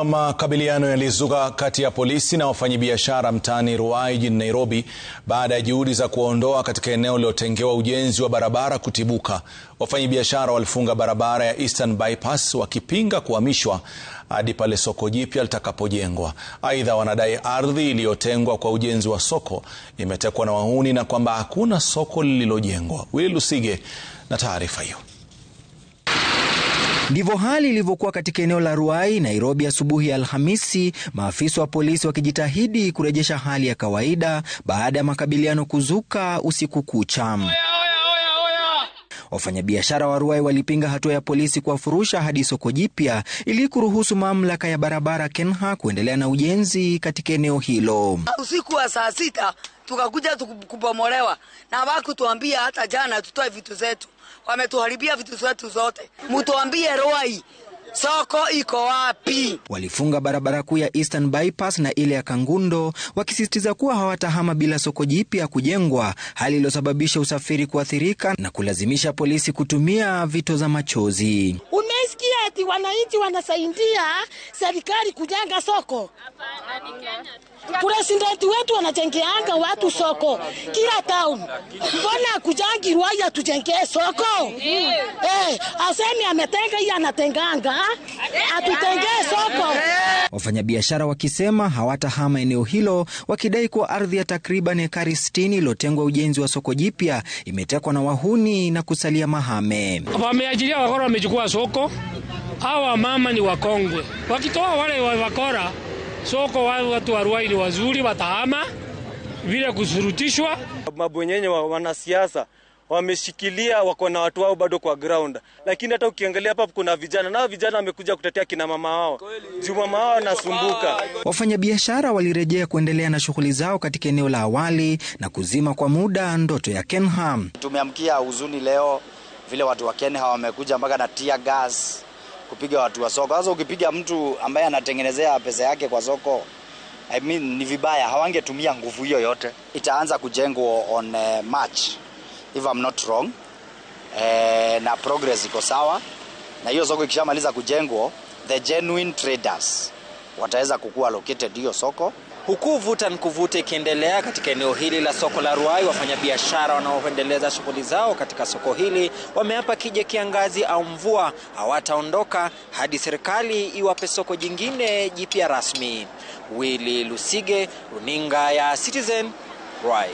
Makabiliano yalizuka kati ya polisi na wafanyabiashara mtaani Ruai jijini Nairobi baada ya juhudi za kuondoa katika eneo lilotengewa ujenzi wa barabara kutibuka. Wafanyabiashara walifunga barabara ya Eastern Bypass wakipinga kuhamishwa hadi pale soko jipya litakapojengwa. Aidha, wanadai ardhi iliyotengwa kwa ujenzi wa soko imetekwa na wahuni na kwamba hakuna soko lililojengwa. Willy Lusige na taarifa hiyo. Ndivyo hali ilivyokuwa katika eneo la Ruai, Nairobi asubuhi ya Alhamisi, maafisa wa polisi wakijitahidi kurejesha hali ya kawaida baada ya makabiliano kuzuka usiku kucha. Wafanyabiashara wa Ruai walipinga hatua ya polisi kuwafurusha hadi soko jipya ili kuruhusu mamlaka ya barabara KENHA kuendelea na ujenzi katika eneo hilo. Usiku wa saa 6 tukakuja kubomolewa na hawakutuambia hata jana tutoe vitu zetu. Wametuharibia vitu zetu zote. Mtuambie Ruai soko iko wapi? Walifunga barabara kuu ya Eastern Bypass na ile ya Kangundo wakisisitiza kuwa hawatahama bila soko jipya kujengwa, hali iliyosababisha usafiri kuathirika na kulazimisha polisi kutumia vito za machozi. Umesikia ati wananchi wanasaidia serikali kujenga soko? President wetu anajengeanga watu soko kila town. Mbona kujangi Ruai atujengee soko? Asemi ametenga hii anatenganga atutengee soko. Wafanyabiashara wakisema hawatahama eneo hilo, wakidai kuwa ardhi ya takriban ekari 60 iliyotengwa ujenzi wa soko jipya imetekwa na wahuni na kusalia mahame. Wameajiria wakora wamechukua soko. Hawa mama ni wakongwe. Wakitoa wale wakora soko, watu wa Ruai ni wazuri, watahama vile kusurutishwa. Mabwenyenye wanasiasa wameshikilia, wako na watu wao bado kwa ground. Lakini hata ukiangalia hapa kuna vijana, na vijana wamekuja kutetea kina mama wao. Juu mama wao anasumbuka. Wafanyabiashara walirejea kuendelea na shughuli zao katika eneo la awali na kuzima kwa muda ndoto ya KENHA. Tumeamkia huzuni leo vile watu wa KENHA wamekuja mpaka na tear gas kupiga watu wa soko. Sasa ukipiga mtu ambaye anatengenezea pesa yake kwa soko, ni vibaya. Hawangetumia nguvu hiyo yote. Itaanza kujengwa on March if I'm not wrong. Na progress iko sawa. Na hiyo soko ikishamaliza kujengwa, the genuine traders wataweza kukua located hiyo soko. Huku vuta nikuvute ikiendelea katika eneo hili la soko la Ruai, wafanyabiashara wanaoendeleza shughuli zao katika soko hili wameapa kije kiangazi au mvua hawataondoka hadi serikali iwape soko jingine jipya rasmi. Willy Lusige, runinga ya Citizen, Ruai.